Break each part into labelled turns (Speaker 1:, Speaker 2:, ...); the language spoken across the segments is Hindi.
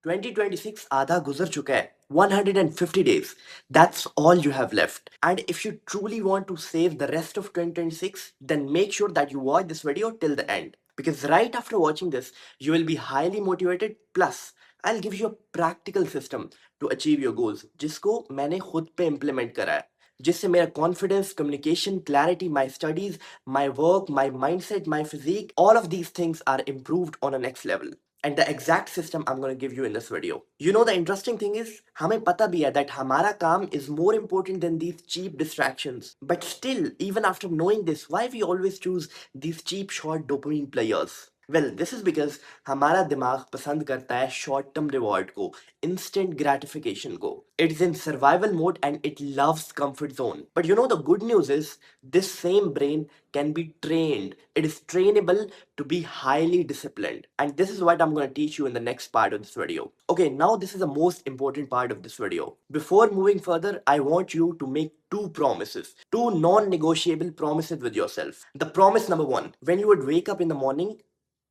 Speaker 1: 2026 आधा गुजर चुका है. 150 days. That's all you have left. And if you truly want to save the rest of 2026, then make sure that you watch this video till the end. Because right after watching this, you will be highly motivated. Plus, I'll give you a practical system to achieve your goals, जिसको मैंने खुद पे implement करा है. जिससे मेरा confidence, communication, clarity, my studies, my work, my mindset, my physique, all of these things are improved on a next level. And the exact system I'm going to give you in this video. You know, the interesting thing is, हमें पता भी है that हमारा काम is more important than these cheap distractions. But still, even after knowing this, why we always choose these cheap short dopamine players? Well, this is because हमारा दिमाग पसंद करता है short term reward को, instant gratification को. It's in survival mode and it loves comfort zone. But you know, the good news is this same brain can be trained. It is trainable to be highly disciplined. And this is what I'm going to teach you in the next part of this video. Okay, now this is the most important part of this video. Before moving further, I want you to make two promises, two non-negotiable promises with yourself. The promise number one: when you would wake up in the morning,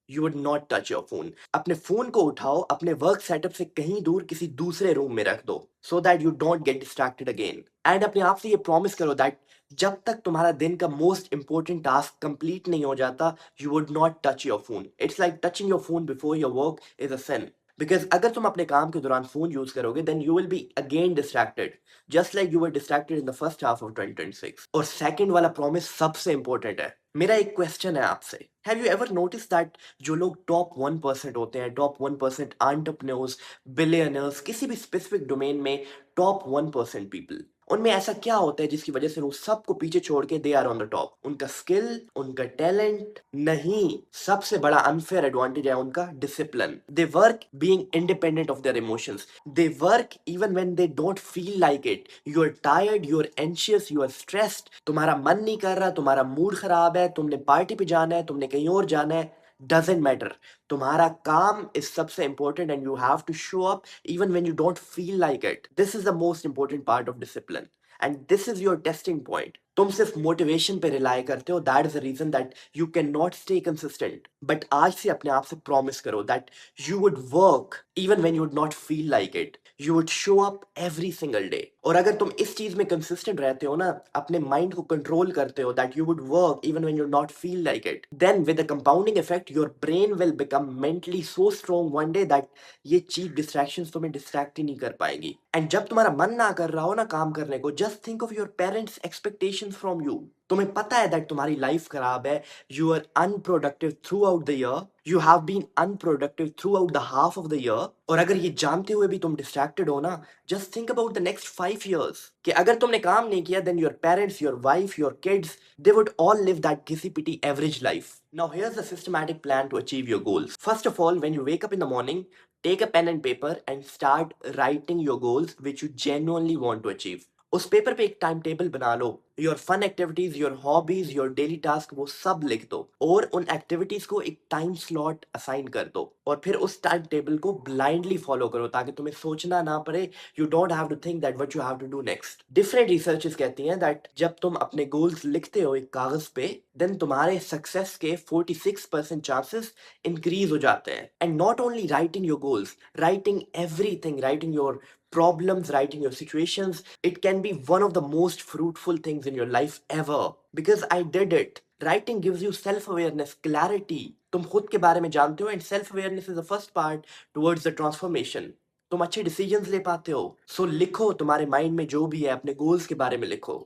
Speaker 1: you would not touch your phone. अपने फोन को उठाओ, अपने वर्क सेटअप से कहीं दूर किसी दूसरे रूम में रख दो, so that you don't get distracted again. And अपने आप से ये प्रॉमिस करो that जब तक तुम्हारा दिन का मोस्ट इंपॉर्टेंट टास्क कंप्लीट नहीं हो जाता, you would not touch your phone. It's like touching your phone before your work is a sin. Because अगर तुम अपने काम के दौरान फोन यूज करोगे, then you will be again distracted, just like you were distracted in the first half of 2026. और सेकंड वाला प्रॉमिस सबसे इंपॉर्टेंट है. मेरा एक क्वेश्चन है आपसे. Have you ever notice that जो लोग टॉप 1% होते हैं, टॉप 1% एंटरप्रेन्योर्स, बिलियनर्स, किसी भी स्पेसिफिक डोमेन में टॉप 1% पीपल, उनमें ऐसा क्या होता है जिसकी वजह से वो सबको पीछे छोड़ के they are on the top? उनका स्किल, उनका टैलेंट नहीं, सबसे बड़ा अनफेयर एडवांटेज है उनका discipline. They work being independent of their emotions. They work even when they don't feel like it. You are tired, you are anxious, you are stressed, तुम्हारा मन नहीं कर रहा, तुम्हारा मूड खराब है, तुमने पार्टी पे जाना है, तुमने कहीं और जाना है, doesn't matter. तुम्हारा काम is सबसे important and you have to show up even when you don't feel like it. This is the most important part of discipline. And this is your testing point. तुम सिर्फ मोटिवेशन पे रिलाई करते हो. That is the reason that you can not stay consistent. But आज से अपने आप से प्रॉमिस करो that you would work even when you would not feel like it. You would show up every single day. और अगर तुम इस चीज में कंसिस्टेंट रहते हो ना, अपने माइंड को कंट्रोल करते हो that you would work even when you not feel like it, then with the compounding effect your brain will become mentally so strong one day that ये चीप डिस्ट्रैक्शंस तुम्हें डिस्ट्रैक्ट ही नहीं कर पाएंगी. एंड जब तुम्हारा मन ना कर रहा हो ना काम करने को, just think of your parents expectations from you. तुम्हें पता है दैट तुम्हारी लाइफ खराब है, you are unproductive throughout the year, you have been unproductive throughout the half of the year. और अगर ये जानते हुए भी तुम डिस्ट्रैक्टेड हो ना, just think about the next 5 years कि अगर तुमने काम नहीं किया, then your parents, your wife, your kids, they would all live that घिसी पिटी average life. Now here's the systematic plan to achieve your goals. First of all, when you wake up in the morning, take a pen and paper and start writing your goals which you genuinely want to achieve. उस पेपर पे एक टाइम टेबल बना लो. Your fun activities, your hobbies, your daily task, वो सब लिख दो और उन एक्टिविटीज को एक टाइम स्लॉट असाइन कर दो. और फिर उस टाइम टेबल को ब्लाइंडली फॉलो करो ताकि तुम्हें सोचना ना पड़े. You don't have to think that what you have to do next. Different researches कहती हैं दैट जब तुम अपने गोल्स लिखते हो एक कागज पे, देन तुम्हारे सक्सेस के 46% चांसेस इंक्रीज हो जाते हैं. And not only writing your goals, writing everything, writing your problems, writing your situations, it can be one of the most fruitful things in your life ever. Because I did it. Writing gives you self-awareness, clarity. तुम खुद के बारे में जानते हो and self-awareness is the first part towards the transformation. तुम अच्छे decisions ले पाते हो. So लिखो, तुम्हारे mind में जो भी है अपने goals के बारे में लिखो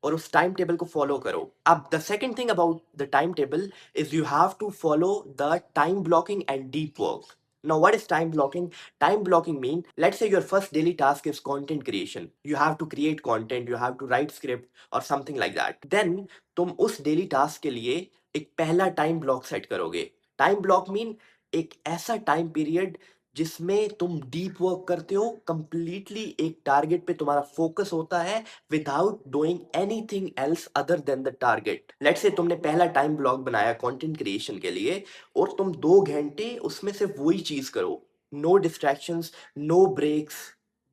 Speaker 1: और उस टाइम टेबल को फॉलो करो. अब the second thing about the time table is you have to follow the time blocking and deep work. Now, what is time blocking? Time blocking mean, let's say your first daily task is content creation. You have to create content, you have to write script or something like that. Then, तुम उस daily task के लिए एक पहला time block set करोगे. Time block mean एक ऐसा time period जिसमें तुम डीप वर्क करते हो, कंप्लीटली एक टारगेट पे तुम्हारा फोकस होता है without doing anything else other than the target. Let's say तुमने पहला टाइम ब्लॉक बनाया कंटेंट क्रिएशन के लिए और तुम 2 घंटे उसमें सिर्फ वही चीज करो. No distractions, no breaks,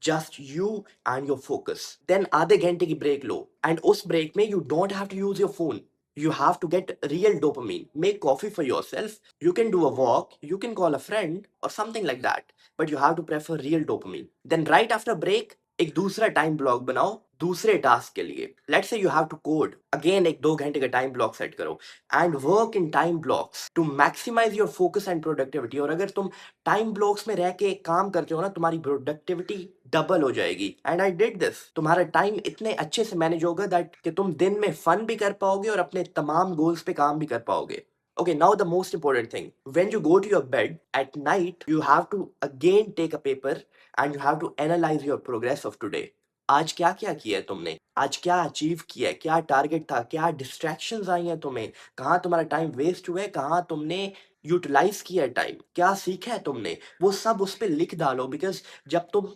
Speaker 1: just you and your focus. Then आधे घंटे की ब्रेक लो एंड उस ब्रेक में you don't have to use your phone. You have to get real dopamine. Make coffee for yourself. You can do a walk, you can call a friend or something like that. But you have to prefer real dopamine. Then right after break, एक दूसरा टाइम ब्लॉक बनाओ दूसरे टास्क के लिए. Let's say you have to code. Again एक 2 घंटे का टाइम ब्लॉक सेट करो and work in time blocks to maximise your focus and productivity. और अगर तुम टाइम ब्लॉक्स में रह के काम करते हो ना, तुम्हारी प्रोडक्टिविटी डबल हो जाएगी. And I did this. तुम्हारा टाइम इतने अच्छे से मैनेज होगा दैट कि तुम दिन में फन भी कर पाओगे और अपने तमाम गोल्स पे काम भी कर पाओगे. Okay, now the most important thing. When you go to your bed at night, you have to again take a paper and you have to analyze your progress of today. आज क्या क्या किया है तुमने, आज क्या अचीव किया है, क्या टारगेट था, क्या डिस्ट्रैक्शंस आई हैं तुम्हें, कहाँ तुम्हारा टाइम वेस्ट हुआ है, कहाँ तुमने यूटिलाइज किया है टाइम, क्या सीखा है तुमने, वो सब उस पर लिख डालो. बिकॉज जब तुम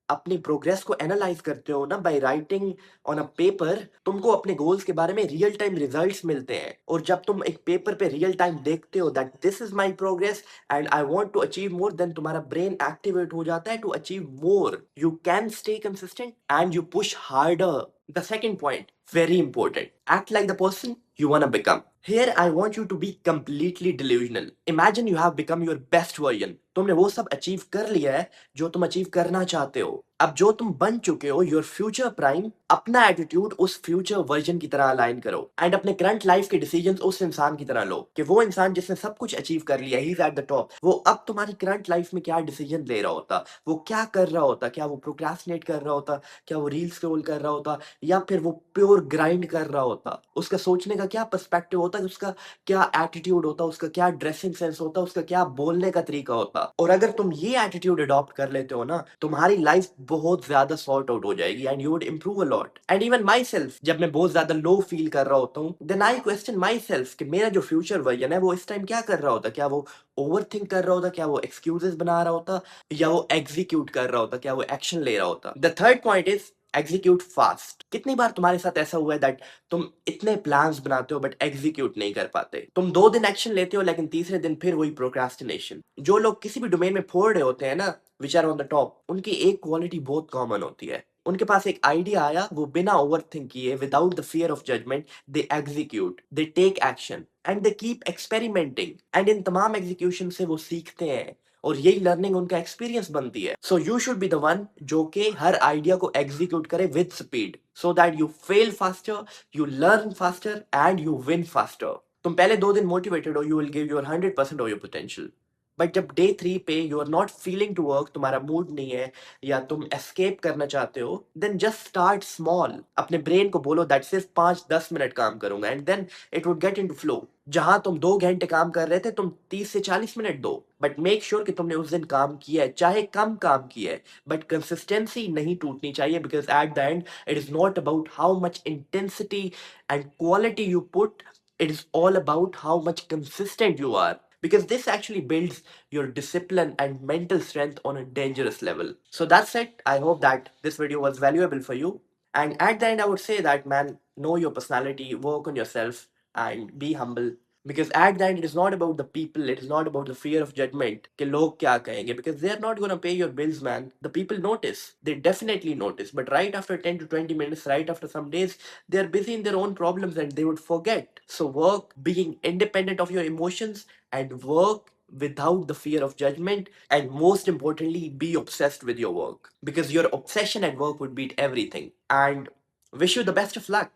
Speaker 1: अपनी प्रोग्रेस को एनालाइज करते हो ना by writing on a paper, तुमको अपने गोल्स के बारे में रियल टाइम रिजल्ट्स मिलते हैं. और जब तुम एक पेपर पे रियल टाइम देखते हो that this is my progress and I want to achieve more, then तुम्हारा ब्रेन एक्टिवेट हो जाता है to achieve more. You can stay consistent and you push harder. The second point, very important. Act like the person you want to become. Here, I want you to be completely delusional. Imagine you have become your best version. तुमने वो सब अचीव कर लिया है जो तुम अचीव करना चाहते हो. अब जो तुम बन चुके हो, योर फ्यूचर प्राइम, अपना एटीट्यूड उस फ्यूचर वर्जन की तरह अलाइन करो एंड अपने करंट लाइफ के डिसीजंस उस इंसान की तरह लो कि वो इंसान जिसने सब कुछ अचीव कर लिया, he is at the top, वो अब तुम्हारी करंट लाइफ में क्या डिसीजन ले रहा होता, वो क्या कर रहा होता, क्या वो प्रोक्रेस्टिनेट कर रहा होता, क्या वो रील स्क्रॉल कर रहा होता, या फिर वो प्योर ग्राइंड कर रहा होता. उसका सोचने का क्या पर्सपेक्टिव होता, उसका क्या एटीट्यूड होता, उसका क्या ड्रेसिंग सेंस होता, उसका क्या बोलने का तरीका होता. और अगर तुम ये एटीट्यूड अडॉप्ट कर लेते हो ना, तुम्हारी लाइफ बहुत ज्यादा सॉर्ट आउट हो जाएगी and you would improve a lot. And even my self, जब मैं बहुत ज्यादा लो फील कर रहा होता हूँ, then I question myself कि मेरा जो फ्यूचर वर्जन है वो इस टाइम क्या कर रहा होता, क्या वो ओवर थिंक कर रहा होता, क्या वो एक्सक्यूजेस बना रहा होता, या वो एग्जीक्यूट कर रहा होता, क्या वो एक्शन ले रहा होता. The third point is execute fast. कितनी बार तुम्हारे साथ ऐसा हुआ है दैट तुम इतने प्लान्स बनाते हो बट एग्जीक्यूट नहीं कर पाते. तुम 2 दिन एक्शन लेते हो लेकिन तीसरे दिन फिर वही प्रोक्रास्टिनेशन. जो लोग किसी भी डोमेन में फोड़ रहे होते हैं ना, which are on the top, उनकी एक क्वालिटी बहुत कॉमन होती है. उनके पास एक आइडिया आया, वो बिना ओवर थिंक किए, without the fear of judgement, they execute, they take action and they keep experimenting. And इन तमाम एग्जीक्यूशन से वो सीखते हैं और यही लर्निंग उनका एक्सपीरियंस बनती है. So you should be the one जो कि हर आइडिया को एग्जीक्यूट करे with speed, so that you fail faster, you learn faster and you win faster. तुम पहले 2 दिन मोटिवेटेड हो, you will give your 100% of your potential. But जब डे 3 पे you are not feeling to work, तुम्हारा मूड नहीं है, या तुम एस्केप करना चाहते हो, देन जस्ट स्टार्ट स्मॉल. अपने ब्रेन को बोलो दैट सिर्फ 5-10 मिनट काम करूंगा and then it would get into flow. जहां तुम 2 घंटे काम कर रहे थे, तुम 30 से 40 मिनट दो, बट मेक श्योर कि तुमने उस दिन काम किया है, चाहे कम काम किया है, बट कंसिस्टेंसी नहीं टूटनी चाहिए. Because at the end it is not about how much intensity and quality you put, it is all about how much consistent you are, because this actually builds your discipline and mental strength on a dangerous level. So that's it. I hope that this video was valuable for you. And at the end, I would say that, man, know your personality, work on yourself, and be humble. Because at the end, it is not about the people, it is not about the fear of judgment कि लोग क्या कहेंगे, because they are not going to pay your bills, man. The people notice, they definitely notice, but right after 10 to 20 minutes, right after some days, they are busy in their own problems and they would forget. So work being independent of your emotions and work without the fear of judgment, and most importantly, be obsessed with your work, because your obsession at work would beat everything. And wish you the best of luck.